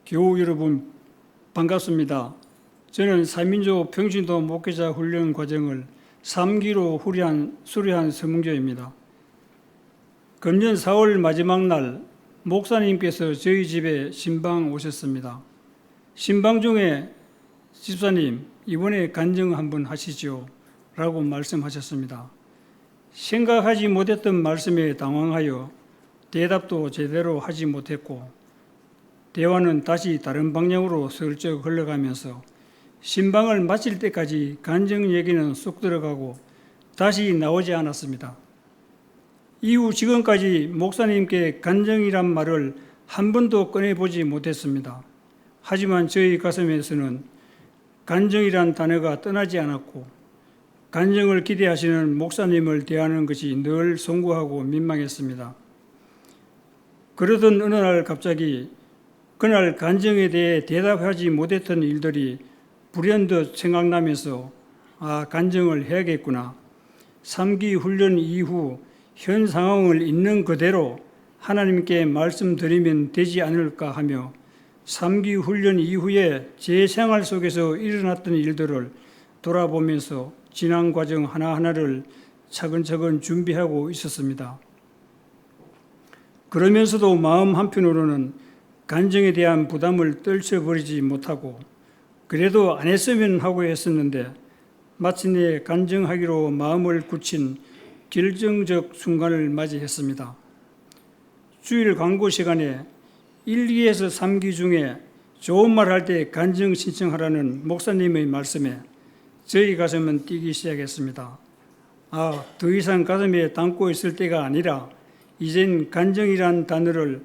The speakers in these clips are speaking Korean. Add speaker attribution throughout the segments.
Speaker 1: 교우 여러분 반갑습니다. 저는 3인조 평신도 목회자 훈련 과정을 3기로 수료한 서문교입니다. 금년 4월 마지막 날 목사님께서 저희 집에 신방 오셨습니다. 신방 중에 집사님 이번에 간증 한번 하시죠 라고 말씀하셨습니다. 생각하지 못했던 말씀에 당황하여 대답도 제대로 하지 못했고 대화는 다시 다른 방향으로 슬쩍 흘러가면서 신방을 마칠 때까지 간증 얘기는 쏙 들어가고 다시 나오지 않았습니다. 이후 지금까지 목사님께 간증이란 말을 한 번도 꺼내보지 못했습니다. 하지만 저희 가슴에서는 간증이란 단어가 떠나지 않았고 간증을 기대하시는 목사님을 대하는 것이 늘 송구하고 민망했습니다. 그러던 어느 날 갑자기 그날 간증에 대해 대답하지 못했던 일들이 불현듯 생각나면서 간증을 해야겠구나. 3기 훈련 이후 현 상황을 있는 그대로 하나님께 말씀드리면 되지 않을까 하며 3기 훈련 이후에 제 생활 속에서 일어났던 일들을 돌아보면서 지난 과정 하나하나를 차근차근 준비하고 있었습니다. 그러면서도 마음 한편으로는 간증에 대한 부담을 떨쳐버리지 못하고 그래도 안 했으면 하고 했었는데 마침내 간증하기로 마음을 굳힌 결정적 순간을 맞이했습니다. 주일 광고 시간에 1기에서 3기 중에 좋은 말 할 때 간증 신청하라는 목사님의 말씀에 저희 가슴은 뛰기 시작했습니다. 더 이상 가슴에 담고 있을 때가 아니라 이젠 간증이란 단어를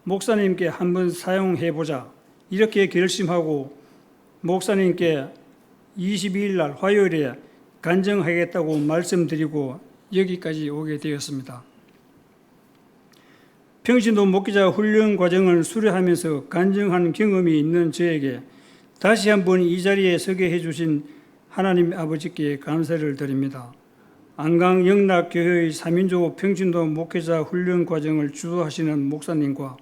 Speaker 1: 목사님께 한번 사용해보자 이렇게 결심하고 목사님께 22일 날 화요일에 간증하겠다고 말씀드리고 여기까지 오게 되었습니다. 평신도 목회자 훈련 과정을 수료하면서 간증한 경험이 있는 저에게 다시 한번 이 자리에 서게 해주신 하나님 아버지께 감사를 드립니다. 안강 영락교회의 3인조 평신도 목회자 훈련 과정을 주도하시는 목사님과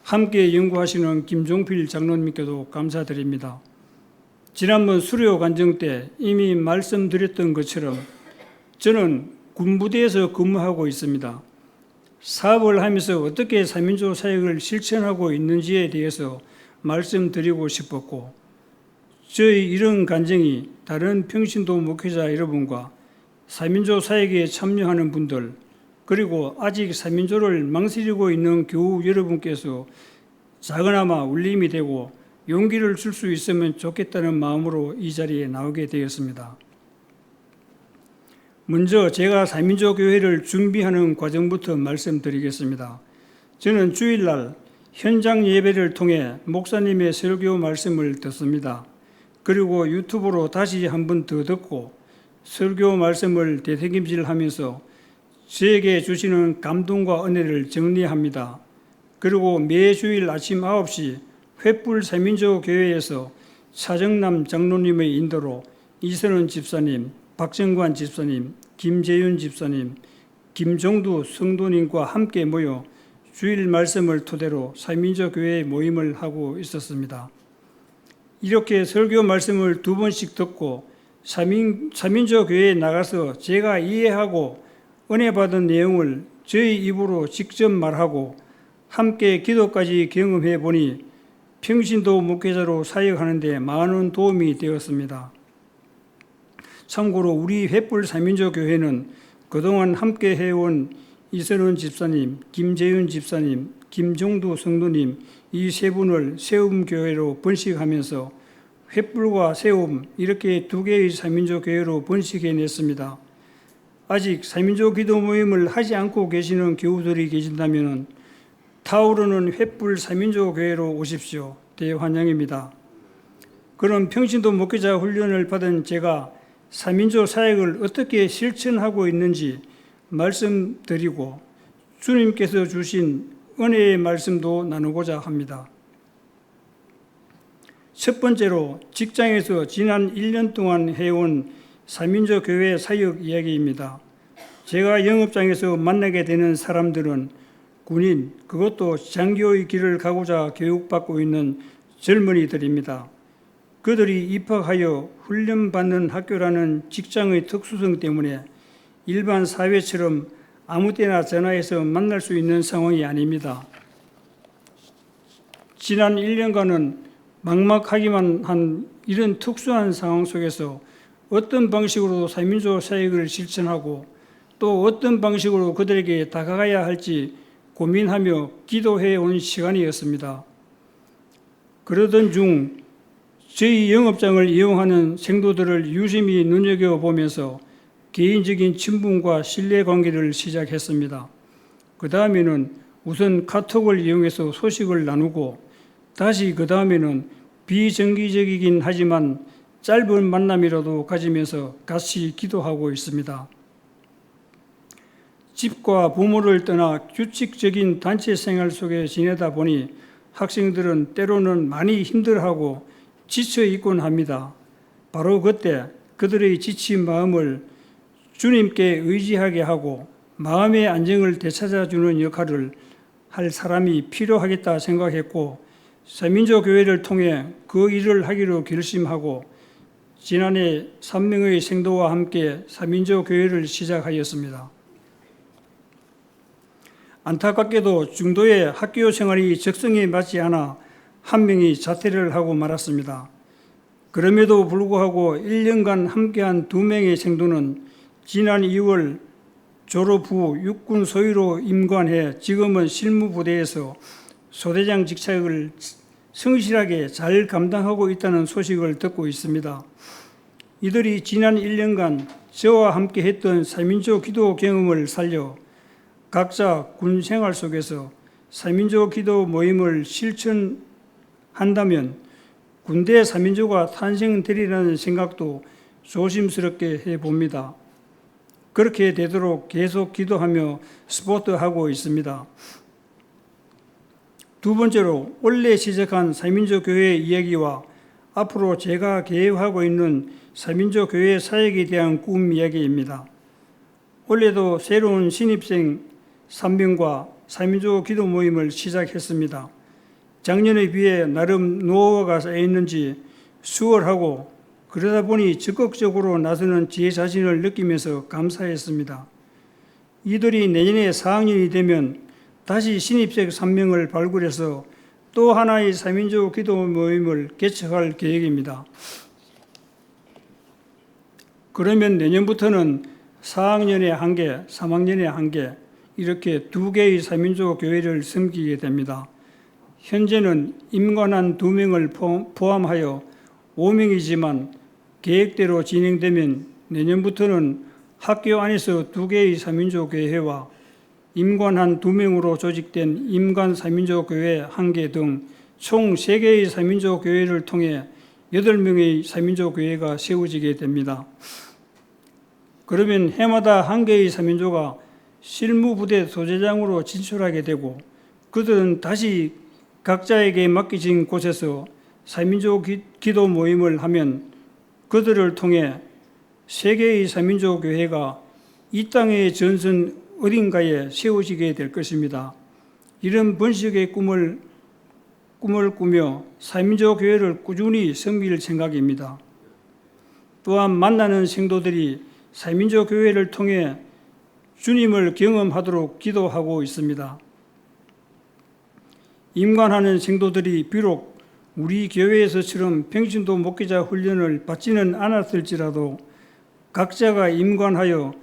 Speaker 1: 함께 연구하시는 김종필 장로님께도 감사드립니다. 지난번 수료 간증 때 이미 말씀드렸던 것처럼 저는 군부대에서 근무하고 있습니다. 사업을 하면서 어떻게 3인조 사역을 실천하고 있는지에 대해서 말씀드리고 싶었고 저희 이런 간증이 다른 평신도 목회자 여러분과 3인조 사역에 참여하는 분들 그리고 아직 3인조를 망설이고 있는 교우 여러분께서 작은아마 울림이 되고 용기를 줄 수 있으면 좋겠다는 마음으로 이 자리에 나오게 되었습니다. 먼저 제가 3인조 교회를 준비하는 과정부터 말씀드리겠습니다. 저는 주일날 현장 예배를 통해 목사님의 설교 말씀을 듣습니다. 그리고 유튜브로 다시 한 번 더 듣고 설교 말씀을 되새김질하면서 저에게 주시는 감동과 은혜를 정리합니다. 그리고 매주일 아침 9시 횃불 3인조 교회에서 차정남 장로님의 인도로 이선은 집사님, 박정관 집사님, 김재윤 집사님, 김종두 성도님과 함께 모여 주일 말씀을 토대로 3인조 교회 모임을 하고 있었습니다. 이렇게 설교 말씀을 2번씩 듣고 3인조 교회에 나가서 제가 이해하고 은혜 받은 내용을 저희 입으로 직접 말하고 함께 기도까지 경험해 보니 평신도 목회자로 사역하는 데 많은 도움이 되었습니다. 참고로 우리 횃불 3인조 교회는 그동안 함께 해온 이선은 집사님, 김재윤 집사님, 김종두 성도님 이 세 분을 세움교회로 번식하면서 횃불과 세움 이렇게 2개의 3인조 교회로 번식해냈습니다. 아직 3인조 기도 모임을 하지 않고 계시는 교우들이 계신다면 타오르는 횃불 3인조 교회로 오십시오. 대환영입니다. 그럼 평신도 목회자 훈련을 받은 제가 3인조 사역을 어떻게 실천하고 있는지 말씀드리고 주님께서 주신 은혜의 말씀도 나누고자 합니다. 첫 번째로 직장에서 지난 1년 동안 해온 3인조 교회 사역 이야기입니다. 제가 영업장에서 만나게 되는 사람들은 군인, 그것도 장교의 길을 가고자 교육받고 있는 젊은이들입니다. 그들이 입학하여 훈련받는 학교라는 직장의 특수성 때문에 일반 사회처럼 아무 때나 전화해서 만날 수 있는 상황이 아닙니다. 지난 1년간은 막막하기만 한 이런 특수한 상황 속에서 어떤 방식으로 사민족 사역을 실천하고 또 어떤 방식으로 그들에게 다가가야 할지 고민하며 기도해 온 시간이었습니다. 그러던 중 저희 영업장을 이용하는 생도들을 유심히 눈여겨보면서 개인적인 친분과 신뢰관계를 시작했습니다. 그 다음에는 우선 카톡을 이용해서 소식을 나누고 다시 그 다음에는 비정기적이긴 하지만 짧은 만남이라도 가지면서 같이 기도하고 있습니다. 집과 부모를 떠나 규칙적인 단체 생활 속에 지내다 보니 학생들은 때로는 많이 힘들어하고 지쳐 있곤 합니다. 바로 그때 그들의 지친 마음을 주님께 의지하게 하고 마음의 안정을 되찾아주는 역할을 할 사람이 필요하겠다 생각했고 사민족 교회를 통해 그 일을 하기로 결심하고 지난해 3명의 생도와 함께 사민족 교회를 시작하였습니다. 안타깝게도 중도의 학교 생활이 적성에 맞지 않아 한 명이 자퇴를 하고 말았습니다. 그럼에도 불구하고 1년간 함께한 2명의 생도는 지난 2월 졸업 후 육군 소위로 임관해 지금은 실무부대에서 소대장 직책을 성실하게 잘 감당하고 있다는 소식을 듣고 있습니다. 이들이 지난 1년간 저와 함께 했던 사민족 기도 경험을 살려 각자 군 생활 속에서 사민족 기도 모임을 실천한다면 군대 사민조가 탄생되리라는 생각도 조심스럽게 해봅니다. 그렇게 되도록 계속 기도하며 스포트하고 있습니다. 두 번째로 원래 시작한 사민족 교회 이야기와 앞으로 제가 계획하고 있는 사민족 교회 사역에 대한 꿈 이야기입니다. 올해도 새로운 신입생 3명과 사민족 기도 모임을 시작했습니다. 작년에 비해 나름 노하우가 쌓여있는지 수월하고 그러다 보니 적극적으로 나서는 제 자신을 느끼면서 감사했습니다. 이들이 내년에 4학년이 되면 다시 신입생 3명을 발굴해서 또 하나의 사민족 기도 모임을 개척할 계획입니다. 그러면 내년부터는 4학년에 1개, 3학년에 1개 이렇게 2개의 사민족 교회를 섬기게 됩니다. 현재는 임관한 2명을 포함하여 5명이지만 계획대로 진행되면 내년부터는 학교 안에서 2개의 사민족 교회와 임관한 2명으로 조직된 임관 사민족 교회 1개 등 총 3개의 사민족 교회를 통해 8명의 사민족 교회가 세워지게 됩니다. 그러면 해마다 1개의 사민조가 실무부대 소대장으로 진출하게 되고 그들은 다시 각자에게 맡겨진 곳에서 사민족 기도 모임을 하면 그들을 통해 세계의 사민족 교회가 이 땅의 전선 어딘가에 세워지게 될 것입니다. 이런 번식의 꿈을 꾸며 사민족 교회를 꾸준히 섬길 생각입니다. 또한 만나는 성도들이 사민족 교회를 통해 주님을 경험하도록 기도하고 있습니다. 임관하는 성도들이 비록 우리 교회에서처럼 평신도 목회자 훈련을 받지는 않았을지라도 각자가 임관하여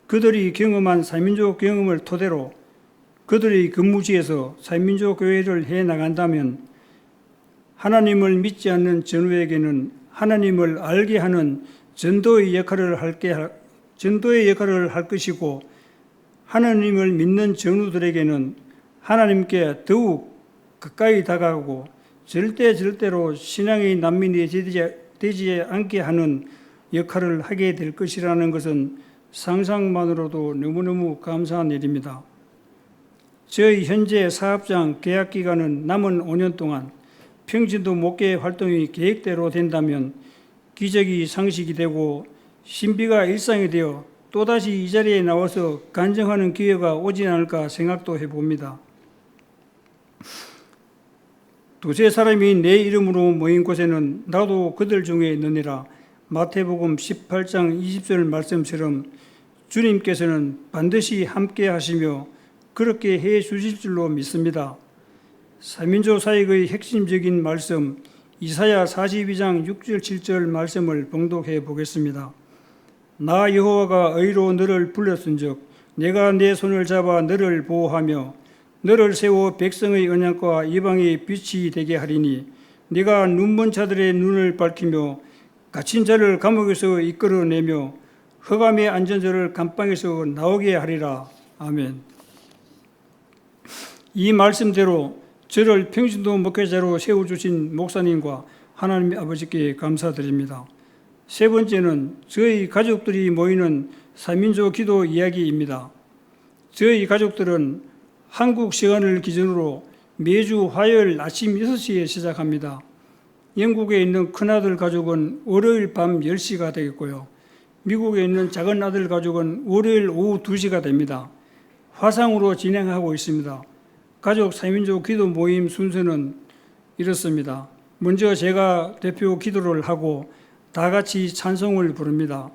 Speaker 1: 그들이 경험한 사민족 경험을 토대로 그들의 근무지에서 사민족 교회를 해나간다면 하나님을 믿지 않는 전우에게는 하나님을 알게 하는 전도의 역할을 할 것이고 하나님을 믿는 전우들에게는 하나님께 더욱 가까이 다가가고 절대로 신앙의 난민이 되지 않게 하는 역할을 하게 될 것이라는 것은 상상만으로도 너무너무 감사한 일입니다. 저희 현재 사업장 계약 기간은 남은 5년 동안 평신도 목회 활동이 계획대로 된다면 기적이 상식이 되고 신비가 일상이 되어 또다시 이 자리에 나와서 간증하는 기회가 오지 않을까 생각도 해봅니다. 두세 사람이 내 이름으로 모인 곳에는 나도 그들 중에 있느니라. 마태복음 18장 20절 말씀처럼 주님께서는 반드시 함께 하시며 그렇게 해 주실 줄로 믿습니다. 삼인조 사역의 핵심적인 말씀 이사야 42장 6절 7절 말씀을 봉독해 보겠습니다. 나 여호와가 의로 너를 불렀은즉 내가 내 손을 잡아 너를 보호하며 너를 세워 백성의 언약과 이방의 빛이 되게 하리니 네가 눈먼 자들의 눈을 밝히며 갇힌 자를 감옥에서 이끌어내며 흑암에 앉은 자를 감방에서 나오게 하리라. 아멘. 이 말씀대로 저를 평신도 목회자로 세워주신 목사님과 하나님 아버지께 감사드립니다. 세 번째는 저희 가족들이 모이는 삼인조 기도 이야기입니다. 저희 가족들은 한국 시간을 기준으로 매주 화요일 아침 6시에 시작합니다. 영국에 있는 큰아들 가족은 월요일 밤 10시가 되겠고요. 미국에 있는 작은 아들 가족은 월요일 오후 2시가 됩니다. 화상으로 진행하고 있습니다. 가족 3인조 기도 모임 순서는 이렇습니다. 먼저 제가 대표 기도를 하고 다 같이 찬송을 부릅니다.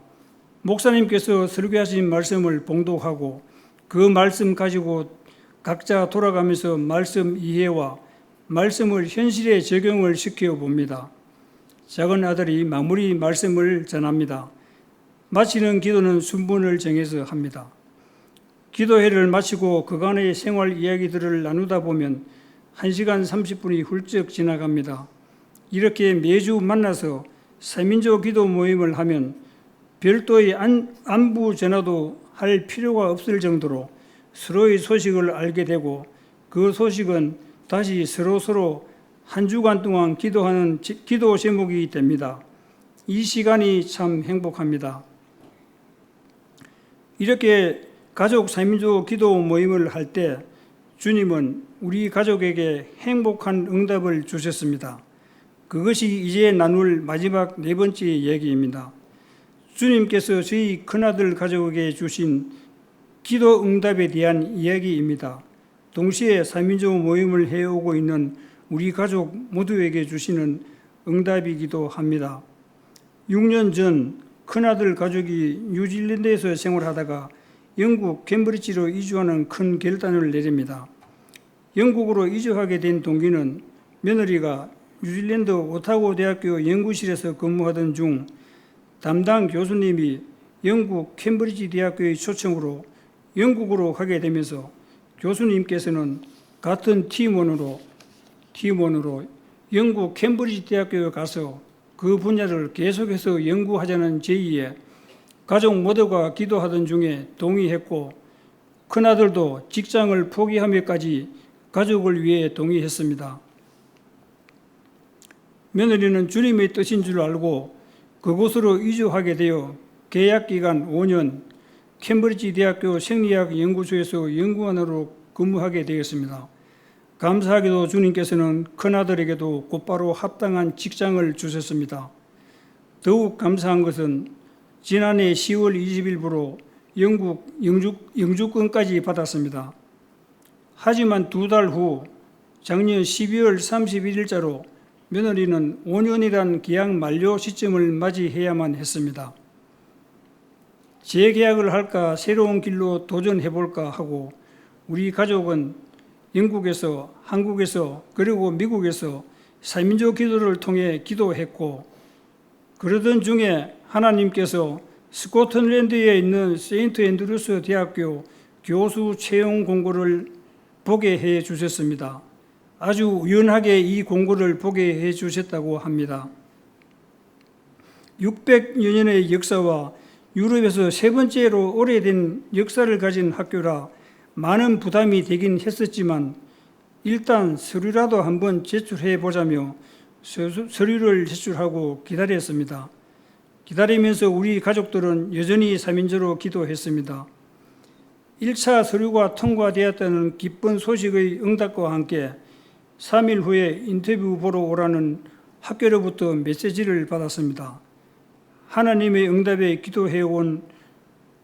Speaker 1: 목사님께서 설교하신 말씀을 봉독하고 그 말씀 가지고 각자 돌아가면서 말씀 이해와 말씀을 현실에 적용을 시켜봅니다. 작은 아들이 마무리 말씀을 전합니다. 마치는 기도는 순번을 정해서 합니다. 기도회를 마치고 그간의 생활 이야기들을 나누다 보면 1시간 30분이 훌쩍 지나갑니다. 이렇게 매주 만나서 3인조 기도 모임을 하면 별도의 안부 전화도 할 필요가 없을 정도로 서로의 소식을 알게 되고 그 소식은 다시 서로 한 주간 동안 기도하는 기도 제목이 됩니다. 이 시간이 참 행복합니다. 이렇게 가족 3인조 기도 모임을 할 때 주님은 우리 가족에게 행복한 응답을 주셨습니다. 그것이 이제 나눌 마지막 네 번째 얘기입니다. 주님께서 저희 큰아들 가족에게 주신 기도 응답에 대한 이야기입니다. 동시에 3인조 모임을 해오고 있는 우리 가족 모두에게 주시는 응답이기도 합니다. 6년 전 큰아들 가족이 뉴질랜드에서 생활하다가 영국 캠브리지로 이주하는 큰 결단을 내립니다. 영국으로 이주하게 된 동기는 며느리가 뉴질랜드 오타고 대학교 연구실에서 근무하던 중 담당 교수님이 영국 캠브리지 대학교의 초청으로 영국으로 가게 되면서 교수님께서는 같은 팀원으로 영국 캠브리지 대학교에 가서 그 분야를 계속해서 연구하자는 제의에 가족 모두가 기도하던 중에 동의했고 큰아들도 직장을 포기하며까지 가족을 위해 동의했습니다. 며느리는 주님의 뜻인 줄 알고 그곳으로 이주하게 되어 계약기간 5년 캠브리지 대학교 생리학 연구소에서 연구원으로 근무하게 되었습니다. 감사하게도 주님께서는 큰아들에게도 곧바로 합당한 직장을 주셨습니다. 더욱 감사한 것은 지난해 10월 20일부로 영국 영주권까지 받았습니다. 하지만 2달 후 작년 12월 31일자로 며느리는 5년이란 계약 만료 시점을 맞이해야만 했습니다. 재계약을 할까 새로운 길로 도전해볼까 하고 우리 가족은 영국에서 한국에서 그리고 미국에서 3인조 기도를 통해 기도했고 그러던 중에 하나님께서 스코틀랜드에 있는 세인트 앤드루스 대학교 교수 채용 공고를 보게 해 주셨습니다. 아주 우연하게 이 공고를 보게 해 주셨다고 합니다. 600여 년의 역사와 유럽에서 세 번째로 오래된 역사를 가진 학교라 많은 부담이 되긴 했었지만 일단 서류라도 한번 제출해 보자며 서류를 제출하고 기다렸습니다. 기다리면서 우리 가족들은 여전히 3인조로 기도했습니다. 1차 서류가 통과되었다는 기쁜 소식의 응답과 함께 3일 후에 인터뷰 보러 오라는 학교로부터 메시지를 받았습니다. 하나님의 응답에 기도해온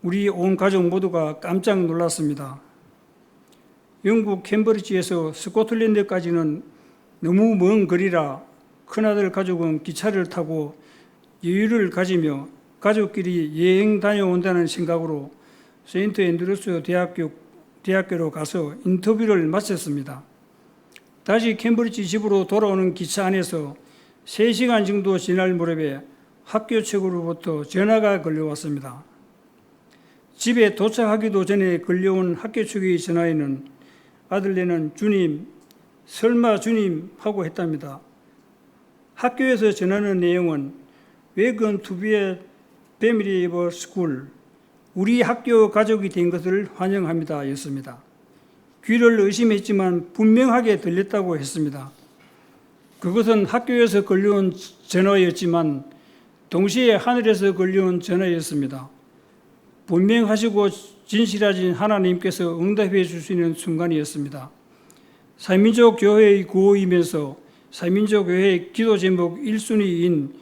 Speaker 1: 우리 온 가족 모두가 깜짝 놀랐습니다. 영국 캠브리지에서 스코틀랜드까지는 너무 먼 거리라 큰아들 가족은 기차를 타고 여유를 가지며 가족끼리 여행 다녀온다는 생각으로 세인트 앤드루스 대학교로 가서 인터뷰를 마쳤습니다. 다시 캠브리지 집으로 돌아오는 기차 안에서 3시간 정도 지날 무렵에 학교 측으로부터 전화가 걸려왔습니다. 집에 도착하기도 전에 걸려온 학교 측의 전화에는 아들네는 주님, 설마 주님 하고 했답니다. 학교에서 전하는 내용은 Welcome to be family of school, 우리 학교 가족이 된 것을 환영합니다 였습니다. 귀를 의심했지만 분명하게 들렸다고 했습니다. 그것은 학교에서 걸려온 전화였지만 동시에 하늘에서 걸려온 전화였습니다. 분명하시고 진실하신 하나님께서 응답해 주시는 순간이었습니다. 사민족 교회의 구호이면서 사민족 교회의 기도 제목 1순위인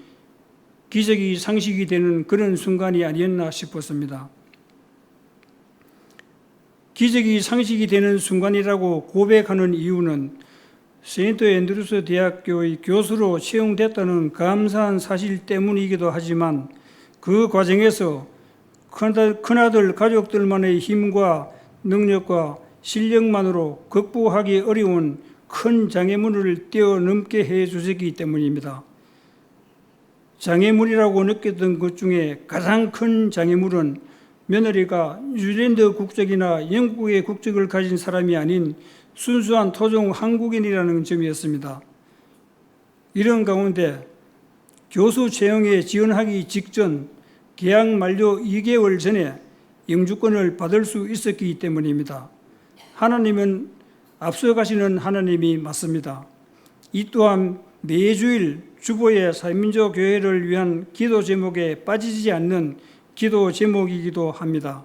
Speaker 1: 기적이 상식이 되는 그런 순간이 아니었나 싶었습니다. 기적이 상식이 되는 순간이라고 고백하는 이유는 세인트 앤드루스 대학교의 교수로 채용됐다는 감사한 사실 때문이기도 하지만 그 과정에서 큰아들 가족들만의 힘과 능력과 실력만으로 극복하기 어려운 큰 장애물을 뛰어넘게 해 주셨기 때문입니다. 장애물이라고 느꼈던 것 중에 가장 큰 장애물은 며느리가 뉴질랜드 국적이나 영국의 국적을 가진 사람이 아닌 순수한 토종 한국인이라는 점이었습니다. 이런 가운데 교수 채용에 지원하기 직전 계약 만료 2개월 전에 영주권을 받을 수 있었기 때문입니다. 하나님은 앞서가시는 하나님이 맞습니다. 이 또한 매주일 주보의 사민족 교회를 위한 기도 제목에 빠지지 않는 기도 제목이기도 합니다.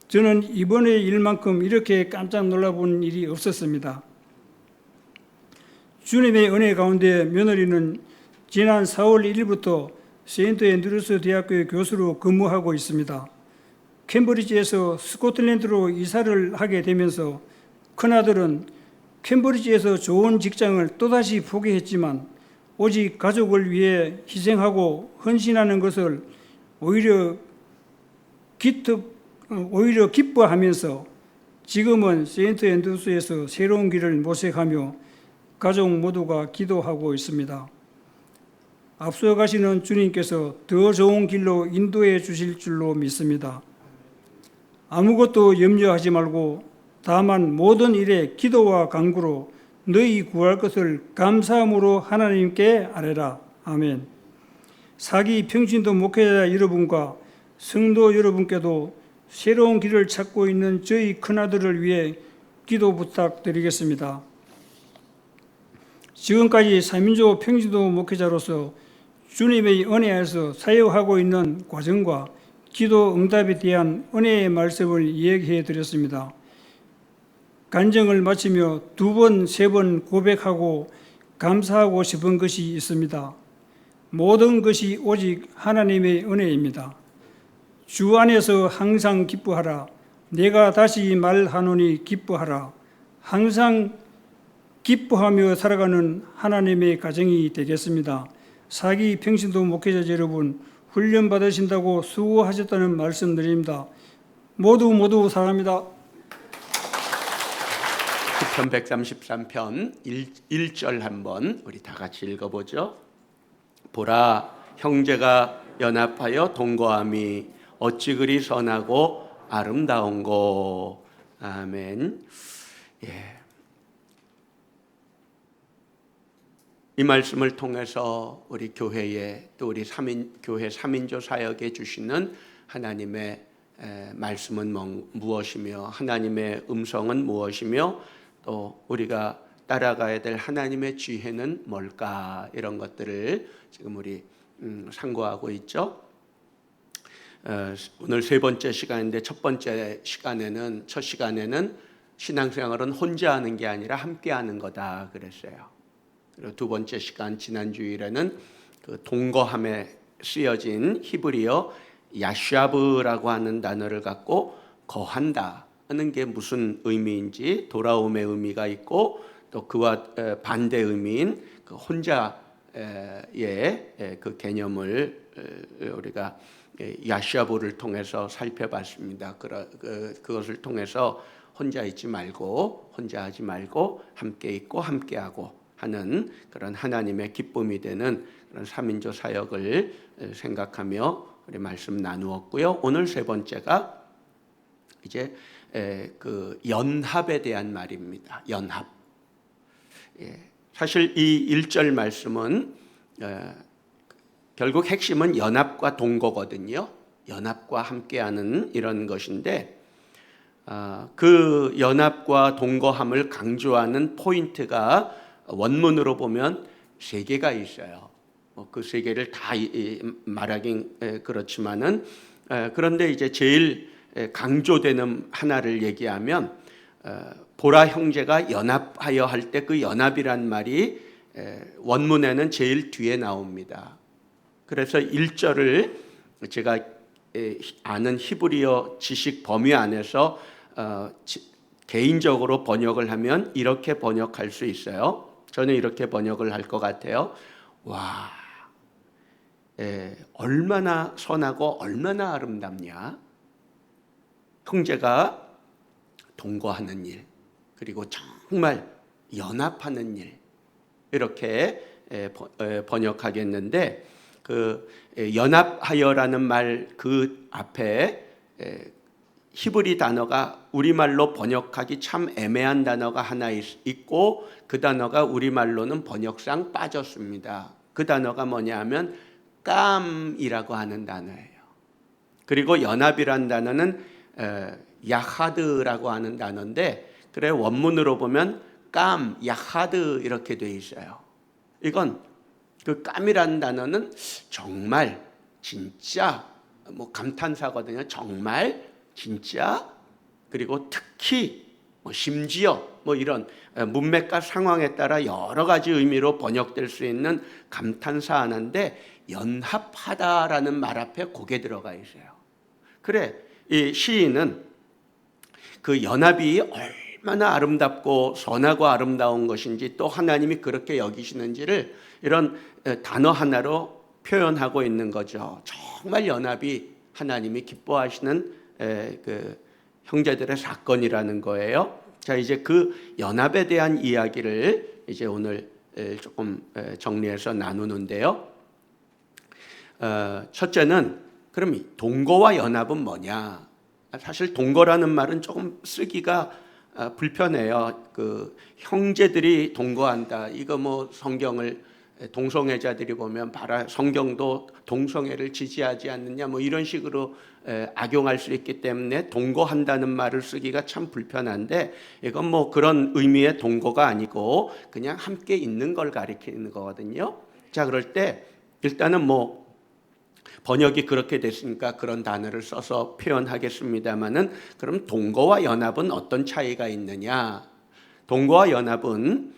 Speaker 1: 저는 이번에 일만큼 이렇게 깜짝 놀라본 일이 없었습니다. 주님의 은혜 가운데 며느리는 지난 4월 1일부터 세인트 앤드루스 대학교의 교수로 근무하고 있습니다. 캠브리지에서 스코틀랜드로 이사를 하게 되면서 큰아들은 캠브리지에서 좋은 직장을 또다시 포기했지만 오직 가족을 위해 희생하고 헌신하는 것을 오히려 기뻐하면서 지금은 세인트 앤드루스에서 새로운 길을 모색하며 가족 모두가 기도하고 있습니다. 앞서 가시는 주님께서 더 좋은 길로 인도해 주실 줄로 믿습니다. 아무것도 염려하지 말고 다만 모든 일에 기도와 간구로 너희 구할 것을 감사함으로 하나님께 아뢰라. 아멘. 사기 평신도 목회자 여러분과 성도 여러분께도 새로운 길을 찾고 있는 저희 큰아들을 위해 기도 부탁드리겠습니다. 지금까지 사민족 평신도 목회자로서 주님의 은혜에서 사역하고 있는 과정과 기도 응답에 대한 은혜의 말씀을 이야기해 드렸습니다. 간증을 마치며 2번, 3번 고백하고 감사하고 싶은 것이 있습니다. 모든 것이 오직 하나님의 은혜입니다. 주 안에서 항상 기뻐하라. 내가 다시 말하노니 기뻐하라. 항상 기뻐하며 살아가는 하나님의 가정이 되겠습니다. 사기 평신도 목회자 여러분, 훈련 받으신다고 수고하셨다는 말씀 드립니다. 모두 사랑합니다.
Speaker 2: 시편 133편 1절 한번 우리 다 같이 읽어보죠. 보라, 형제가 연합하여 동거함이 어찌 그리 선하고 아름다운고. 아멘. 이 말씀을 통해서 우리 교회에 또 우리 교회 3인조 사역에 주시는 하나님의 말씀은 무엇이며 하나님의 음성은 무엇이며 또 우리가 따라가야 될 하나님의 지혜는 뭘까, 이런 것들을 지금 우리 상고하고 있죠. 오늘 3번째 시간인데 첫 시간에는 신앙생활은 혼자 하는 게 아니라 함께 하는 거다 그랬어요. 그리고 2번째 시간 지난 주일에는 그 동거함에 쓰여진 히브리어 야샤브라고 하는 단어를 갖고 거한다 하는 게 무슨 의미인지, 돌아옴의 의미가 있고 또 그와 반대 의미인 그 혼자의 그 개념을 우리가 야시아보를 통해서 살펴봤습니다. 그것을 통해서 혼자 있지 말고 혼자 하지 말고 함께 있고 함께하고 하는 그런 하나님의 기쁨이 되는 그런 삼인조 사역을 생각하며 우리 말씀 나누었고요. 오늘 세 번째가 이제 그 연합에 대한 말입니다. 연합. 사실 이 1절 말씀은 결국 핵심은 연합과 동거거든요. 연합과 함께하는 이런 것인데 그 연합과 동거함을 강조하는 포인트가 원문으로 보면 세 개가 있어요. 그 세 개를 다 말하긴 그렇지만은 그런데 이제 제일 강조되는 하나를 얘기하면 보라 형제가 연합하여 할 때 그 연합이란 말이 원문에는 제일 뒤에 나옵니다. 그래서 1절을 제가 아는 히브리어 지식 범위 안에서 개인적으로 번역을 하면 이렇게 번역할 수 있어요. 저는 이렇게 번역을 할 것 같아요. 와, 얼마나 선하고 얼마나 아름답냐. 형제가 동거하는 일, 그리고 정말 연합하는 일, 이렇게 번역하겠는데 그 연합하여라는 말 그 앞에 히브리 단어가 우리말로 번역하기 참 애매한 단어가 하나 있고 그 단어가 우리말로는 번역상 빠졌습니다. 그 단어가 뭐냐 하면 깜이라고 하는 단어예요. 그리고 연합이란 단어는 야하드라고 하는 단어인데 그래 원문으로 보면 깜, 야하드 이렇게 돼 있어요. 이건 그 깜이라는 단어는 정말 진짜 뭐 감탄사거든요. 정말 진짜 그리고 특히 뭐 심지어 뭐 이런 문맥과 상황에 따라 여러 가지 의미로 번역될 수 있는 감탄사 하나인데 연합하다라는 말 앞에 그게 들어가 있어요. 그래 이 시인은 그 연합이 얼마나 아름답고 선하고 아름다운 것인지 또 하나님이 그렇게 여기시는지를 이런 단어 하나로 표현하고 있는 거죠. 정말 연합이 하나님이 기뻐하시는 그 형제들의 사건이라는 거예요. 자, 이제 그 연합에 대한 이야기를 이제 오늘 조금 정리해서 나누는데요. 첫째는 그럼 동거와 연합은 뭐냐? 사실 동거라는 말은 조금 쓰기가 불편해요. 그 형제들이 동거한다. 이거 뭐 성경을 동성애자들이 보면 봐라 성경도 동성애를 지지하지 않느냐 뭐 이런 식으로 악용할 수 있기 때문에 동거한다는 말을 쓰기가 참 불편한데 이건 뭐 그런 의미의 동거가 아니고 그냥 함께 있는 걸 가리키는 거거든요. 자, 그럴 때 일단은 뭐 번역이 그렇게 됐으니까 그런 단어를 써서 표현하겠습니다만은 그럼 동거와 연합은 어떤 차이가 있느냐? 동거와 연합은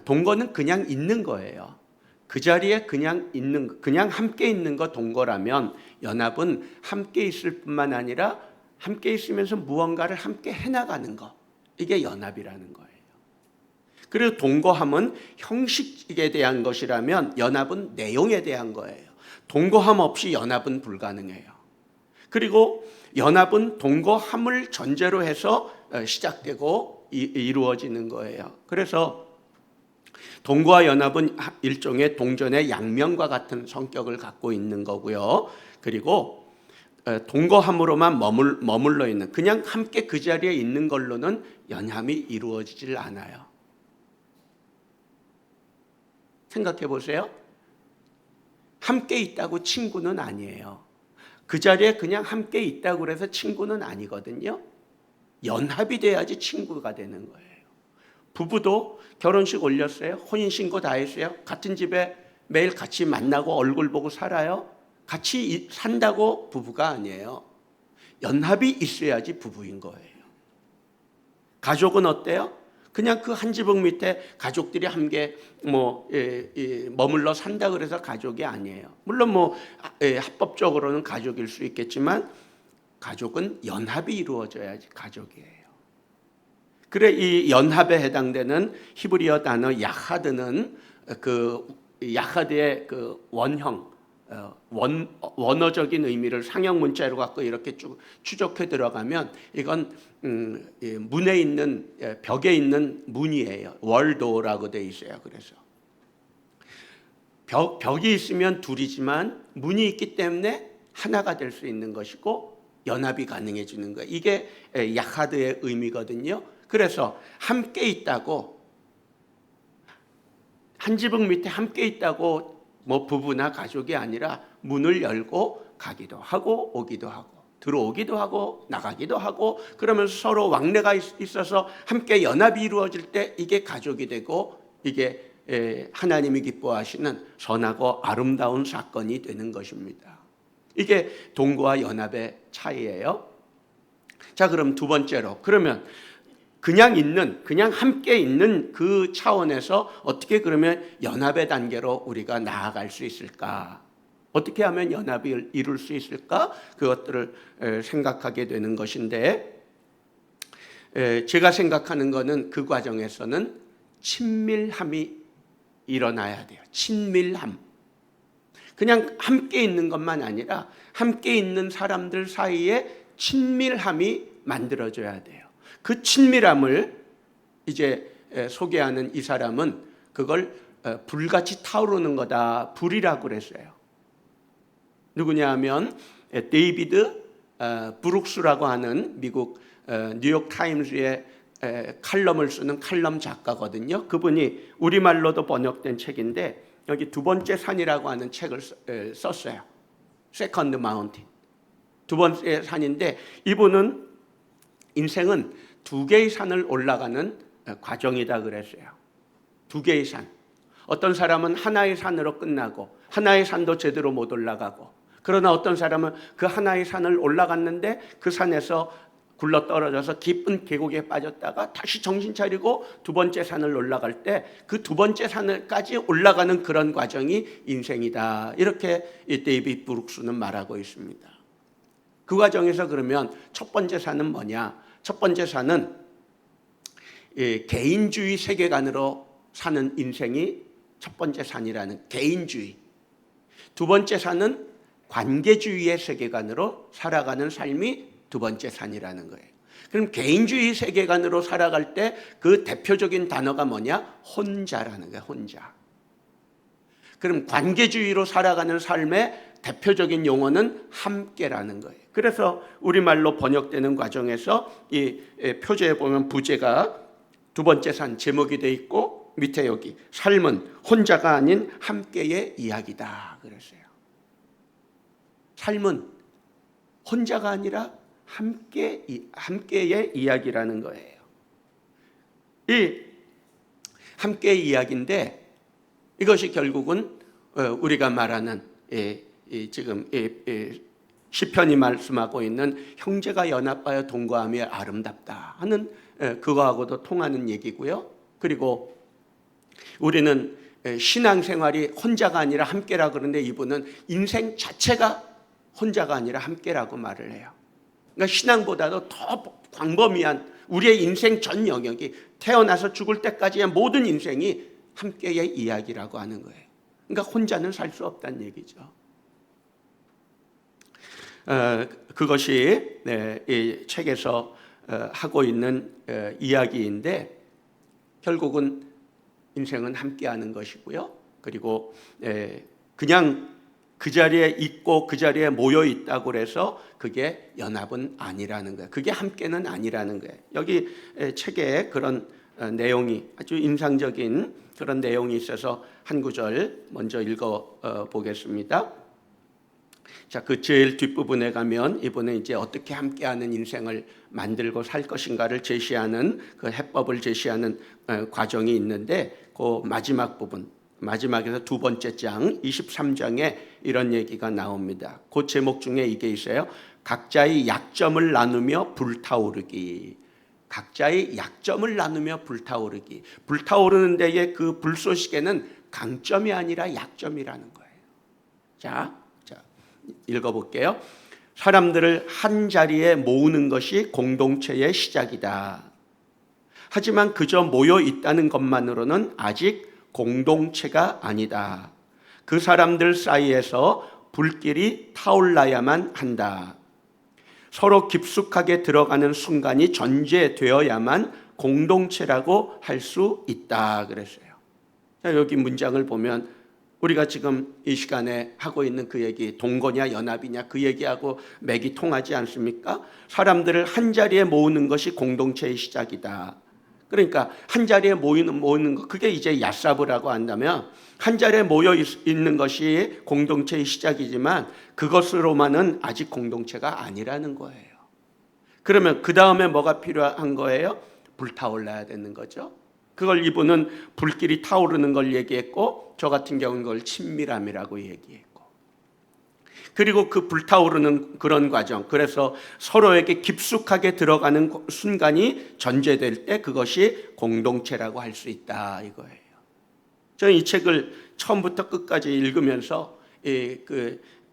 Speaker 2: 동거는 그냥 있는 거예요. 그 자리에 그냥 함께 있는 거 동거라면 연합은 함께 있을 뿐만 아니라 함께 있으면서 무언가를 함께 해나가는 거. 이게 연합이라는 거예요. 그리고 동거함은 형식에 대한 것이라면 연합은 내용에 대한 거예요. 동거함 없이 연합은 불가능해요. 그리고 연합은 동거함을 전제로 해서 시작되고 이루어지는 거예요. 그래서 동거와 연합은 일종의 동전의 양면과 같은 성격을 갖고 있는 거고요. 그리고 동거함으로만 머물러 있는 그냥 함께 그 자리에 있는 걸로는 연합이 이루어지질 않아요. 생각해 보세요. 함께 있다고 친구는 아니에요. 그 자리에 그냥 함께 있다고 해서 친구는 아니거든요. 연합이 돼야지 친구가 되는 거예요. 부부도 결혼식 올렸어요. 혼인신고 다 했어요. 같은 집에 매일 같이 만나고 얼굴 보고 살아요. 같이 산다고 부부가 아니에요. 연합이 있어야지 부부인 거예요. 가족은 어때요? 그냥 그 한 지붕 밑에 가족들이 함께 머물러 산다 그래서 가족이 아니에요. 물론 합법적으로는 가족일 수 있겠지만 가족은 연합이 이루어져야지 가족이에요. 그래 이 연합에 해당되는 히브리어 단어 야하드는 그 야하드의 그 원형 원어적인 의미를 상형 문자로 갖고 이렇게 쭉 추적해 들어가면 이건 문에 있는 벽에 있는 문이에요. 월도라고 돼 있어요. 그래서 벽이 있으면 둘이지만 문이 있기 때문에 하나가 될 수 있는 것이고 연합이 가능해지는 거예요. 이게 야하드의 의미거든요. 그래서 함께 있다고 한 지붕 밑에 함께 있다고 뭐 부부나 가족이 아니라 문을 열고 가기도 하고 오기도 하고 들어오기도 하고 나가기도 하고 그러면서 서로 왕래가 있어서 함께 연합이 이루어질 때 이게 가족이 되고 이게 하나님이 기뻐하시는 선하고 아름다운 사건이 되는 것입니다. 이게 동거와 연합의 차이예요. 자, 그럼 두 번째로 그러면 그냥 함께 있는 그 차원에서 어떻게 그러면 연합의 단계로 우리가 나아갈 수 있을까? 어떻게 하면 연합을 이룰 수 있을까? 그것들을 생각하게 되는 것인데 제가 생각하는 것은 그 과정에서는 친밀함이 일어나야 돼요. 친밀함. 그냥 함께 있는 것만 아니라 함께 있는 사람들 사이에 친밀함이 만들어져야 돼요. 그 친밀함을 이제 소개하는 이 사람은 그걸 불같이 타오르는 거다. 불이라고 그랬어요. 누구냐 하면 데이비드 브룩스라고 하는 미국 뉴욕 타임즈의 칼럼을 쓰는 칼럼 작가거든요. 그분이 우리말로도 번역된 책인데 여기 두 번째 산이라고 하는 책을 썼어요. 세컨드 마운틴. 두 번째 산인데 이분은 인생은 두 개의 산을 올라가는 과정이다 그랬어요. 두 개의 산. 어떤 사람은 하나의 산으로 끝나고 하나의 산도 제대로 못 올라가고 그러나 어떤 사람은 그 하나의 산을 올라갔는데 그 산에서 굴러 떨어져서 깊은 계곡에 빠졌다가 다시 정신 차리고 두 번째 산을 올라갈 때 그 두 번째 산을까지 올라가는 그런 과정이 인생이다. 이렇게 이 데이비드 브룩스는 말하고 있습니다. 그 과정에서 그러면 첫 번째 산은 뭐냐? 첫 번째 산은 개인주의 세계관으로 사는 인생이 첫 번째 산이라는 개인주의. 두 번째 산은 관계주의의 세계관으로 살아가는 삶이 두 번째 산이라는 거예요. 그럼 개인주의 세계관으로 살아갈 때 그 대표적인 단어가 뭐냐? 혼자라는 거예요. 혼자. 그럼 관계주의로 살아가는 삶의 대표적인 용어는 함께라는 거예요. 그래서 우리말로 번역되는 과정에서 이 표제에 보면 부제가 두 번째 산 제목이 돼 있고 밑에 여기 삶은 혼자가 아닌 함께의 이야기다 그랬어요. 삶은 혼자가 아니라 함께의 이야기라는 거예요. 이 함께의 이야기인데 이것이 결국은 우리가 말하는 지금 시편이 말씀하고 있는 형제가 연합하여 동거하며 아름답다 하는 그거하고도 통하는 얘기고요. 그리고 우리는 신앙생활이 혼자가 아니라 함께라 그러는데 이분은 인생 자체가 혼자가 아니라 함께라고 말을 해요. 그러니까 신앙보다도 더 광범위한 우리의 인생 전 영역이 태어나서 죽을 때까지의 모든 인생이 함께의 이야기라고 하는 거예요. 그러니까 혼자는 살 수 없다는 얘기죠. 그것이 이 책에서 하고 있는 이야기인데 결국은 인생은 함께하는 것이고요. 그리고 그냥 그 자리에 있고 그 자리에 모여 있다고 해서 그게 연합은 아니라는 거예요. 그게 함께는 아니라는 거예요. 여기 책에 그런 내용이 아주 인상적인 그런 내용이 있어서 한 구절 먼저 읽어 보겠습니다. 자, 그 제일 뒷부분에 가면 이분은 이제 어떻게 함께하는 인생을 만들고 살 것인가를 제시하는 그 해법을 제시하는 과정이 있는데 그 마지막 부분 마지막에서 두 번째 장 23장에 이런 얘기가 나옵니다. 그 제목 중에 이게 있어요. 각자의 약점을 나누며 불타오르기. 각자의 약점을 나누며 불타오르기. 불타오르는 데에 그 불쏘시개는 강점이 아니라 약점이라는 거예요. 자, 읽어볼게요. 사람들을 한 자리에 모으는 것이 공동체의 시작이다. 하지만 그저 모여 있다는 것만으로는 아직 공동체가 아니다. 그 사람들 사이에서 불길이 타올라야만 한다. 서로 깊숙하게 들어가는 순간이 전제되어야만 공동체라고 할 수 있다 그랬어요. 자, 여기 문장을 보면 우리가 지금 이 시간에 하고 있는 그 얘기, 동거냐 연합이냐 그 얘기하고 맥이 통하지 않습니까? 사람들을 한 자리에 모으는 것이 공동체의 시작이다. 그러니까 한 자리에 모이는 거, 그게 이제 야사브라고 한다면 한 자리에 모여 있는 것이 공동체의 시작이지만 그것으로만은 아직 공동체가 아니라는 거예요. 그러면 그 다음에 뭐가 필요한 거예요? 불타올라야 되는 거죠. 그걸 이분은 불길이 타오르는 걸 얘기했고, 저 같은 경우는 그걸 친밀함이라고 얘기했고, 그리고 그 불타오르는 그런 과정, 그래서 서로에게 깊숙하게 들어가는 순간이 전제될 때 그것이 공동체라고 할 수 있다 이거예요. 저는 이 책을 처음부터 끝까지 읽으면서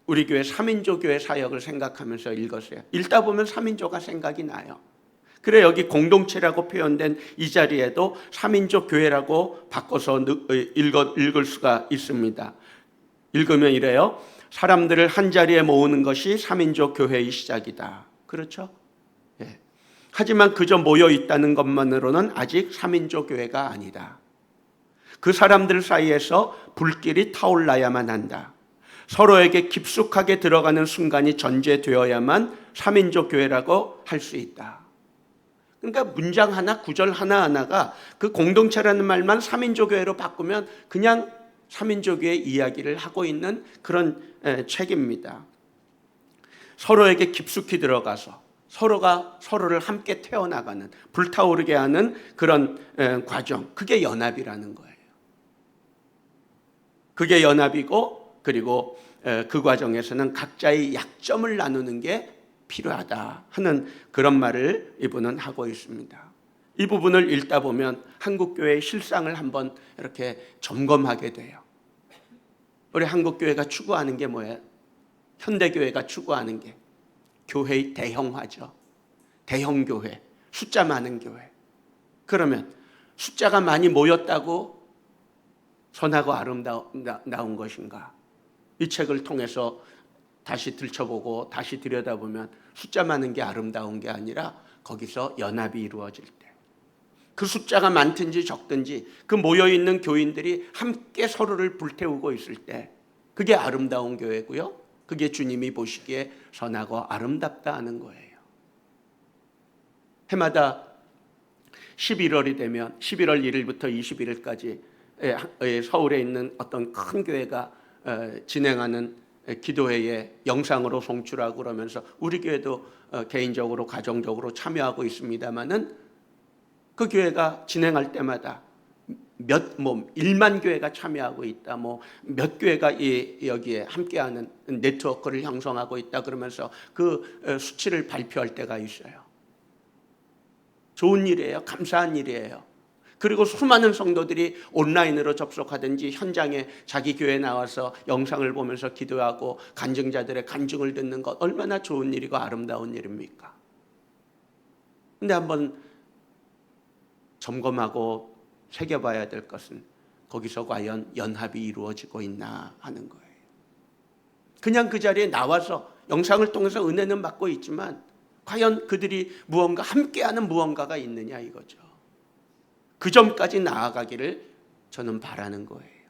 Speaker 2: 우리 교회 3인조 교회 사역을 생각하면서 읽었어요. 읽다 보면 3인조가 생각이 나요. 그래 여기 공동체라고 표현된 이 자리에도 3인조 교회라고 바꿔서 읽을 수가 있습니다. 읽으면 이래요. 사람들을 한 자리에 모으는 것이 3인조 교회의 시작이다. 그렇죠? 예. 하지만 그저 모여 있다는 것만으로는 아직 3인조 교회가 아니다. 그 사람들 사이에서 불길이 타올라야만 한다. 서로에게 깊숙하게 들어가는 순간이 전제되어야만 3인조 교회라고 할 수 있다. 그러니까 문장 하나, 구절 하나하나가 그 공동체라는 말만 3인조 교회로 바꾸면 그냥 3인조 교회 이야기를 하고 있는 그런 책입니다. 서로에게 깊숙이 들어가서 서로가 서로를 함께 태워나가는, 불타오르게 하는 그런 과정, 그게 연합이라는 거예요. 그게 연합이고, 그리고 그 과정에서는 각자의 약점을 나누는 게 필요하다 하는 그런 말을 이분은 하고 있습니다. 이 부분을 읽다 보면 한국교회의 실상을 한번 이렇게 점검하게 돼요. 우리 한국교회가 추구하는 게 뭐예요? 현대교회가 추구하는 게 교회의 대형화죠. 대형교회, 숫자 많은 교회. 그러면 숫자가 많이 모였다고 선하고 아름다운 것인가? 이 책을 통해서 다시 들춰보고 다시 들여다보면 숫자 많은 게 아름다운 게 아니라 거기서 연합이 이루어질 때, 그 숫자가 많든지 적든지 그 모여있는 교인들이 함께 서로를 불태우고 있을 때 그게 아름다운 교회고요. 그게 주님이 보시기에 선하고 아름답다 하는 거예요. 해마다 11월이 되면 11월 1일부터 21일까지 서울에 있는 어떤 큰 교회가 진행하는 기도회에 영상으로 송출하고 그러면서 우리 교회도 개인적으로 가정적으로 참여하고 있습니다만은 그 교회가 진행할 때마다 1만 교회가 참여하고 있다, 몇 교회가 여기에 함께하는 네트워크를 형성하고 있다 그러면서 그 수치를 발표할 때가 있어요. 좋은 일이에요. 감사한 일이에요. 그리고 수많은 성도들이 온라인으로 접속하든지 현장에 자기 교회에 나와서 영상을 보면서 기도하고 간증자들의 간증을 듣는 것, 얼마나 좋은 일이고 아름다운 일입니까? 근데 한번 점검하고 새겨봐야 될 것은 거기서 과연 연합이 이루어지고 있나 하는 거예요. 그냥 그 자리에 나와서 영상을 통해서 은혜는 받고 있지만 과연 그들이 무언가 함께하는 무언가가 있느냐 이거죠. 그 점까지 나아가기를 저는 바라는 거예요.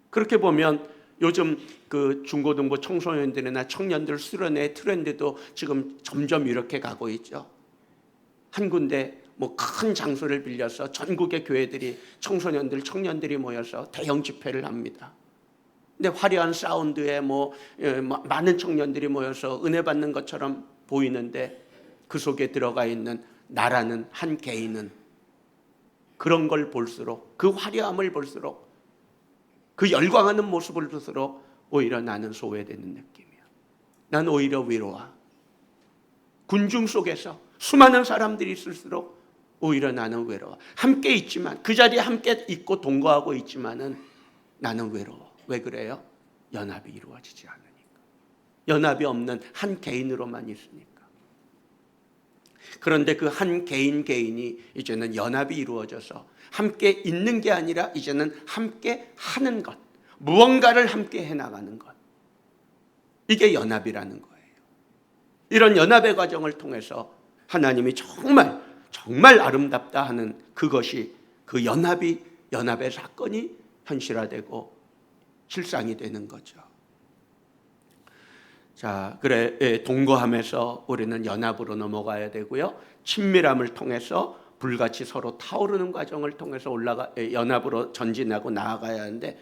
Speaker 2: 그렇게 보면 요즘 그 중고등부 청소년들이나 청년들 수련회 트렌드도 지금 점점 이렇게 가고 있죠. 한 군데 큰 장소를 빌려서 전국의 교회들이 청소년들, 청년들이 모여서 대형 집회를 합니다. 근데 화려한 사운드에 많은 청년들이 모여서 은혜 받는 것처럼 보이는데 그 속에 들어가 있는 나라는 한 개인은 그런 걸 볼수록, 그 화려함을 볼수록, 그 열광하는 모습을 볼수록 오히려 나는 소외되는 느낌이야. 난 오히려 외로워. 군중 속에서 수많은 사람들이 있을수록 오히려 나는 외로워. 함께 있지만, 그 자리에 함께 있고 동거하고 있지만은 나는 외로워. 왜 그래요? 연합이 이루어지지 않으니까. 연합이 없는 한 개인으로만 있으니까. 그런데 그 한 개인이 이제는 연합이 이루어져서 함께 있는 게 아니라 이제는 함께 하는 것, 무언가를 함께 해나가는 것, 이게 연합이라는 거예요. 이런 연합의 과정을 통해서 하나님이 정말 아름답다 하는 그것이, 그 연합의 사건이 현실화되고 실상이 되는 거죠. 자, 동거함에서 우리는 연합으로 넘어가야 되고요. 친밀함을 통해서 불같이 서로 타오르는 과정을 통해서 연합으로 전진하고 나아가야 하는데,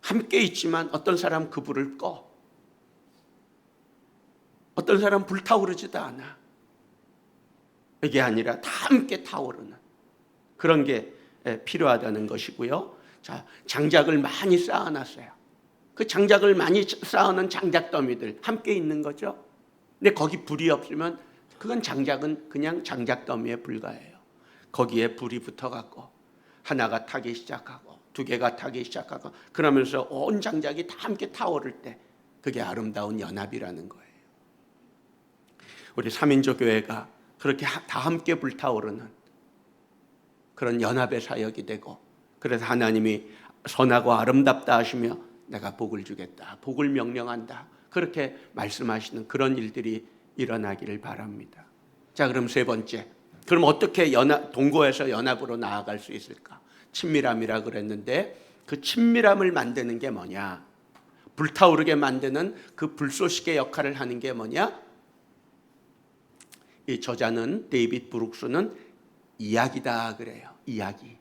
Speaker 2: 함께 있지만 어떤 사람 그 불을 꺼, 어떤 사람 불타오르지도 않아. 이게 아니라 다 함께 타오르는 그런 게 필요하다는 것이고요. 자, 장작을 많이 쌓아놨어요. 그 장작을 많이 쌓아놓은 장작 더미들 함께 있는 거죠. 근데 거기 불이 없으면 그건 장작은 그냥 장작 더미에 불과해요. 거기에 불이 붙어갖고 하나가 타기 시작하고 두 개가 타기 시작하고 그러면서 온 장작이 다 함께 타오를 때 그게 아름다운 연합이라는 거예요. 우리 삼인조 교회가 그렇게 다 함께 불타오르는 그런 연합의 사역이 되고, 그래서 하나님이 선하고 아름답다 하시며 내가 복을 주겠다, 복을 명령한다, 그렇게 말씀하시는 그런 일들이 일어나기를 바랍니다. 자, 그럼 세 번째, 그럼 어떻게 동거에서 연합으로 나아갈 수 있을까? 친밀함이라 그랬는데 그 친밀함을 만드는 게 뭐냐? 불타오르게 만드는 그 불쏘시개 역할을 하는 게 뭐냐? 이 저자는, 데이빗 브룩스는 이야기다 그래요. 이야기.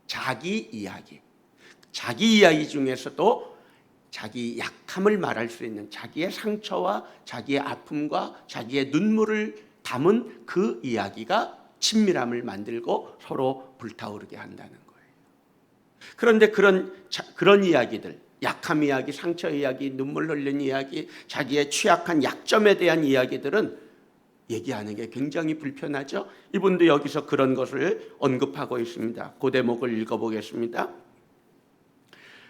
Speaker 2: 자기 이야기 중에서도 자기 약함을 말할 수 있는, 자기의 상처와 자기의 아픔과 자기의 눈물을 담은 그 이야기가 친밀함을 만들고 서로 불타오르게 한다는 거예요. 그런데 그런 이야기들, 약함 이야기, 상처 이야기, 눈물 흘린 이야기, 자기의 취약한 약점에 대한 이야기들은 얘기하는 게 굉장히 불편하죠. 이분도 여기서 그런 것을 언급하고 있습니다. 그 대목을 읽어보겠습니다.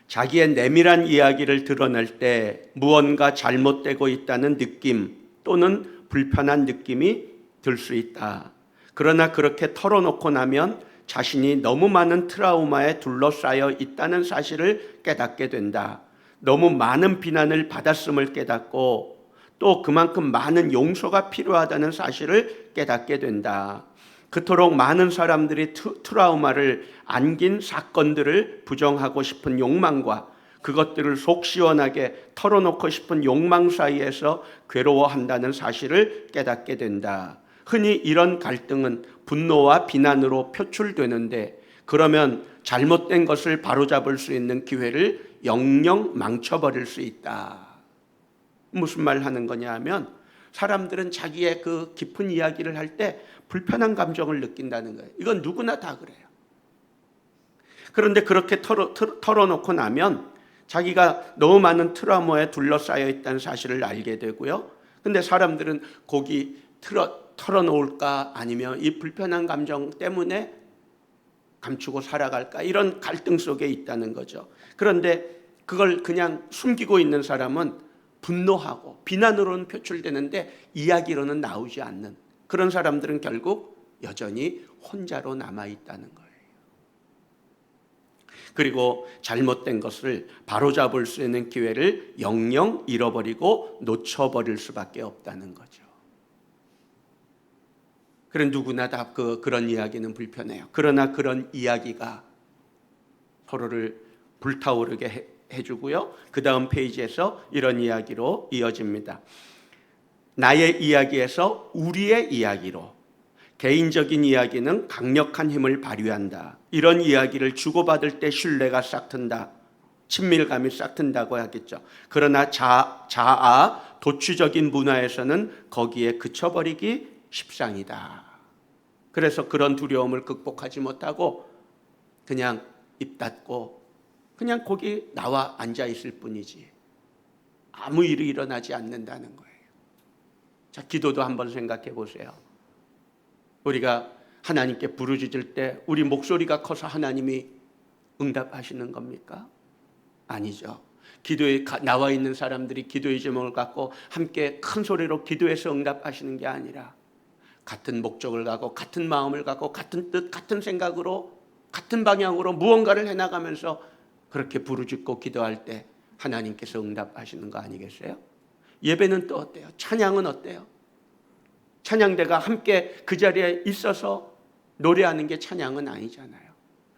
Speaker 2: 자기의 내밀한 이야기를 드러낼 때 무언가 잘못되고 있다는 느낌 또는 불편한 느낌이 들 수 있다. 그러나 그렇게 털어놓고 나면 자신이 너무 많은 트라우마에 둘러싸여 있다는 사실을 깨닫게 된다. 너무 많은 비난을 받았음을 깨닫고 또 그만큼 많은 용서가 필요하다는 사실을 깨닫게 된다. 그토록 많은 사람들이 트라우마를 안긴 사건들을 부정하고 싶은 욕망과 그것들을 속 시원하게 털어놓고 싶은 욕망 사이에서 괴로워한다는 사실을 깨닫게 된다. 흔히 이런 갈등은 분노와 비난으로 표출되는데, 그러면 잘못된 것을 바로잡을 수 있는 기회를 영영 망쳐버릴 수 있다. 무슨 말 하는 거냐 하면, 사람들은 자기의 그 깊은 이야기를 할 때 불편한 감정을 느낀다는 거예요. 이건 누구나 다 그래요. 그런데 그렇게 털어놓고 나면 자기가 너무 많은 트라우마에 둘러싸여 있다는 사실을 알게 되고요. 근데 사람들은 거기 털어놓을까 아니면 이 불편한 감정 때문에 감추고 살아갈까, 이런 갈등 속에 있다는 거죠. 그런데 그걸 그냥 숨기고 있는 사람은 분노하고 비난으로는 표출되는데 이야기로는 나오지 않는 그런 사람들은 결국 여전히 혼자로 남아있다는 거예요. 그리고 잘못된 것을 바로잡을 수 있는 기회를 영영 잃어버리고 놓쳐버릴 수밖에 없다는 거죠. 그런 누구나 다 그런 이야기는 불편해요. 그러나 그런 이야기가 서로를 불타오르게 해주고요. 그 다음 페이지에서 이런 이야기로 이어집니다. 나의 이야기에서 우리의 이야기로, 개인적인 이야기는 강력한 힘을 발휘한다. 이런 이야기를 주고받을 때 신뢰가 싹 튼다. 친밀감이 싹 튼다고 하겠죠. 그러나 자아, 도취적인 문화에서는 거기에 그쳐버리기 십상이다. 그래서 그런 두려움을 극복하지 못하고 그냥 입 닫고 그냥 거기 나와 앉아 있을 뿐이지 아무 일이 일어나지 않는다는 거예요. 자, 기도도 한번 생각해 보세요. 우리가 하나님께 부르짖을 때 우리 목소리가 커서 하나님이 응답하시는 겁니까? 아니죠. 기도에 나와 있는 사람들이 기도의 제목을 갖고 함께 큰 소리로 기도해서 응답하시는 게 아니라 같은 목적을 가고 같은 마음을 갖고 같은 뜻, 같은 생각으로 같은 방향으로 무언가를 해나가면서 그렇게 부르짖고 기도할 때 하나님께서 응답하시는 거 아니겠어요? 예배는 또 어때요? 찬양은 어때요? 찬양대가 함께 그 자리에 있어서 노래하는 게 찬양은 아니잖아요.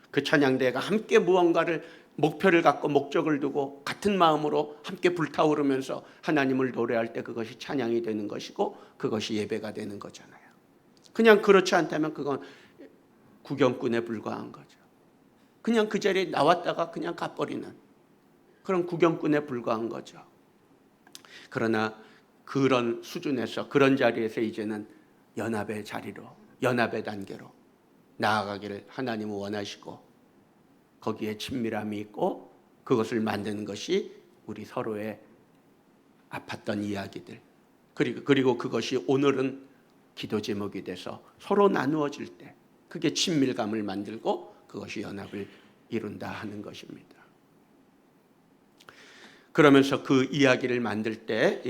Speaker 2: 그 찬양대가 함께 무언가를 목표를 갖고 목적을 두고 같은 마음으로 함께 불타오르면서 하나님을 노래할 때 그것이 찬양이 되는 것이고 그것이 예배가 되는 거잖아요. 그냥 그렇지 않다면 그건 구경꾼에 불과한 거죠. 그냥 그 자리에 나왔다가 그냥 가버리는 그런 구경꾼에 불과한 거죠. 그러나 그런 수준에서 그런 자리에서 이제는 연합의 자리로 연합의 단계로 나아가기를 하나님은 원하시고 거기에 친밀함이 있고 그것을 만드는 것이 우리 서로의 아팠던 이야기들 그리고 그것이 오늘은 기도 제목이 돼서 서로 나누어질 때 그게 친밀감을 만들고 그것이 연합을 이룬다 하는 것입니다. 그러면서 그 이야기를 만들 때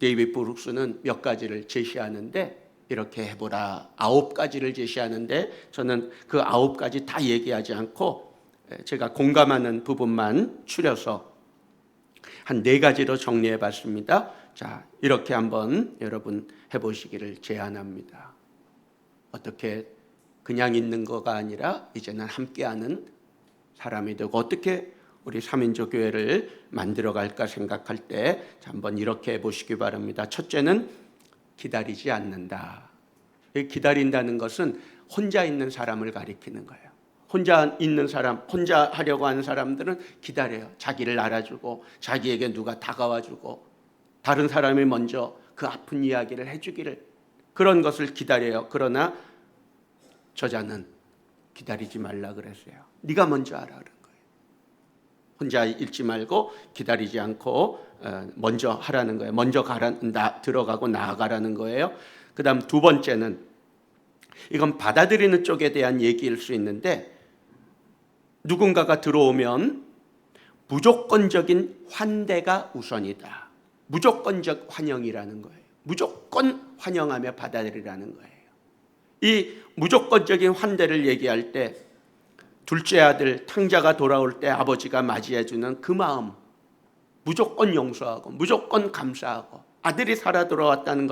Speaker 2: 데이비드 브룩스는 몇 가지를 제시하는데 이렇게 해보라 9가지를 제시하는데 저는 그 9가지 다 얘기하지 않고 제가 공감하는 부분만 추려서 한 4가지로 정리해 봤습니다. 자, 이렇게 한번 여러분 해보시기를 제안합니다. 어떻게 그냥 있는 거가 아니라 이제는 함께하는 사람이 되고 어떻게 우리 3인조 교회를 만들어 갈까 생각할 때 한번 이렇게 해보시기 바랍니다. 첫째는 기다리지 않는다. 기다린다는 것은 혼자 있는 사람을 가리키는 거예요. 혼자 있는 사람, 혼자 하려고 하는 사람들은 기다려요. 자기를 알아주고 자기에게 누가 다가와주고 다른 사람이 먼저 그 아픈 이야기를 해주기를 그런 것을 기다려요. 그러나 저자는 기다리지 말라 그랬어요. 네가 먼저 알아 그런 거예요. 혼자 읽지 말고 기다리지 않고 먼저 하라는 거예요. 먼저 들어가고 나아가라는 거예요. 그 다음 2번째는 이건 받아들이는 쪽에 대한 얘기일 수 있는데 누군가가 들어오면 무조건적인 환대가 우선이다. 무조건적 환영이라는 거예요. 무조건 환영하며 받아들이라는 거예요. 이 무조건적인 환대를 얘기할 때 둘째 아들 탕자가 돌아올 때 아버지가 맞이해주는 그 마음 무조건 용서하고 무조건 감사하고 아들이 살아 돌아왔다는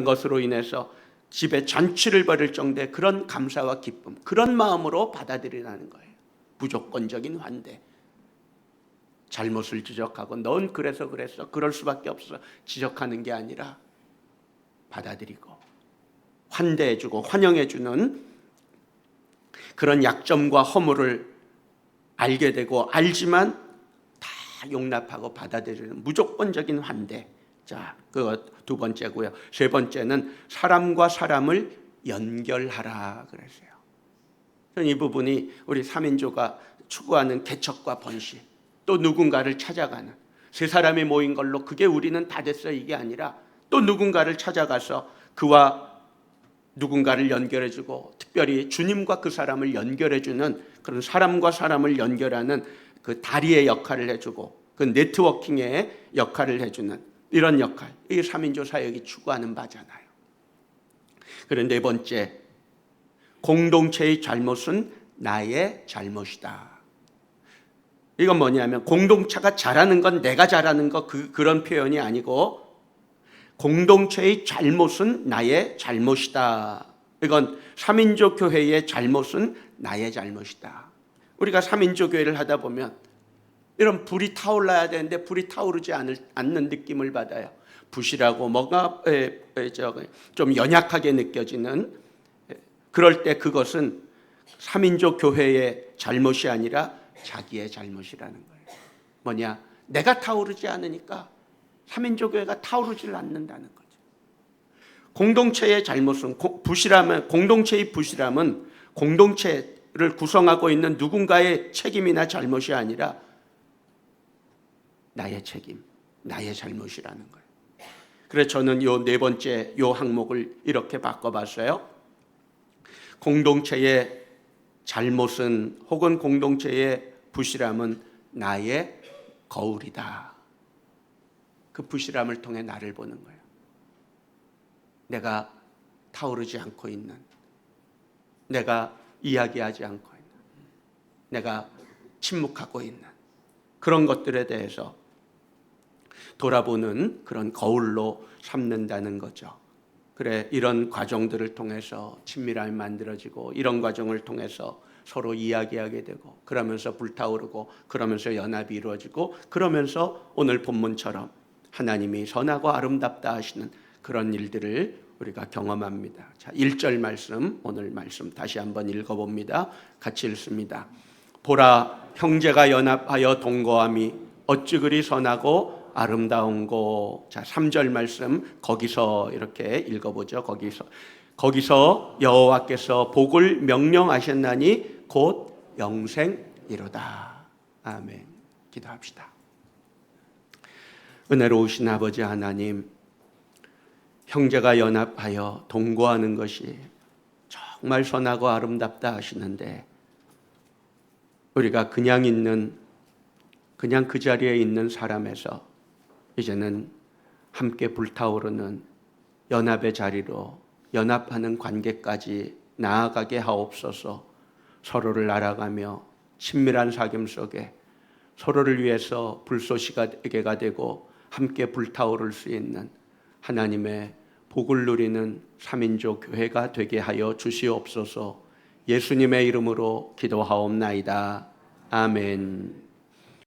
Speaker 2: 것으로 인해서 집에 잔치를 벌일 정도의 그런 감사와 기쁨 그런 마음으로 받아들이라는 거예요. 무조건적인 환대. 잘못을 지적하고 넌 그래서 그랬어 그럴 수밖에 없어 지적하는 게 아니라 받아들이고 환대해주고 환영해주는 그런 약점과 허물을 알게 되고 알지만 다 용납하고 받아들이는 무조건적인 환대. 자, 그거 2번째고요. 3번째는 사람과 사람을 연결하라 그랬어요. 이 부분이 우리 3인조가 추구하는 개척과 번식 또 누군가를 찾아가는 세 사람이 모인 걸로 그게 우리는 다 됐어 이게 아니라 또 누군가를 찾아가서 그와 누군가를 연결해주고 특별히 주님과 그 사람을 연결해주는 그런 사람과 사람을 연결하는 그 다리의 역할을 해주고 그 네트워킹의 역할을 해주는 이런 역할 이게 3인조 사역이 추구하는 바잖아요. 그런데 4번째 공동체의 잘못은 나의 잘못이다. 이건 뭐냐면 공동체가 잘하는 건 내가 잘하는 거 그런 표현이 아니고 공동체의 잘못은 나의 잘못이다. 이건 3인조 교회의 잘못은 나의 잘못이다. 우리가 3인조 교회를 하다 보면 이런 불이 타올라야 되는데 불이 타오르지 않는 느낌을 받아요. 부실하고 뭔가 좀 연약하게 느껴지는 그럴 때 그것은 3인조 교회의 잘못이 아니라 자기의 잘못이라는 거예요. 뭐냐? 내가 타오르지 않으니까 3인조 교회가 타오르질 않는다는 거죠. 공동체의 잘못은 공동체의 부실함은 공동체를 구성하고 있는 누군가의 책임이나 잘못이 아니라 나의 책임, 나의 잘못이라는 거예요. 그래서 저는 요 4번째 요 항목을 이렇게 바꿔봤어요. 공동체의 잘못은 혹은 공동체의 부실함은 나의 거울이다. 그 부실함을 통해 나를 보는 거예요. 내가 타오르지 않고 있는, 내가 이야기하지 않고 있는, 내가 침묵하고 있는 그런 것들에 대해서 돌아보는 그런 거울로 삼는다는 거죠. 그래, 이런 과정들을 통해서 친밀함이 만들어지고, 이런 과정을 통해서 서로 이야기하게 되고, 그러면서 불타오르고, 그러면서 연합이 이루어지고, 그러면서 오늘 본문처럼 하나님이 선하고 아름답다 하시는 그런 일들을 우리가 경험합니다. 자, 1절 말씀, 오늘 말씀 다시 한번 읽어봅니다. 같이 읽습니다. 보라, 형제가 연합하여 동거함이 어찌 그리 선하고 아름다운고. 자, 3절 말씀 거기서 이렇게 읽어보죠. 거기서 여호와께서 복을 명령하셨나니 곧 영생이로다. 아멘. 기도합시다. 은혜로우신 아버지 하나님, 형제가 연합하여 동거하는 것이 정말 선하고 아름답다 하시는데, 우리가 그냥 그 자리에 있는 사람에서 이제는 함께 불타오르는 연합의 자리로, 연합하는 관계까지 나아가게 하옵소서. 서로를 알아가며 친밀한 사귐 속에 서로를 위해서 불쏘시개가 되고 함께 불타오를 수 있는 하나님의 복을 누리는 3인조 교회가 되게 하여 주시옵소서. 예수님의 이름으로 기도하옵나이다. 아멘.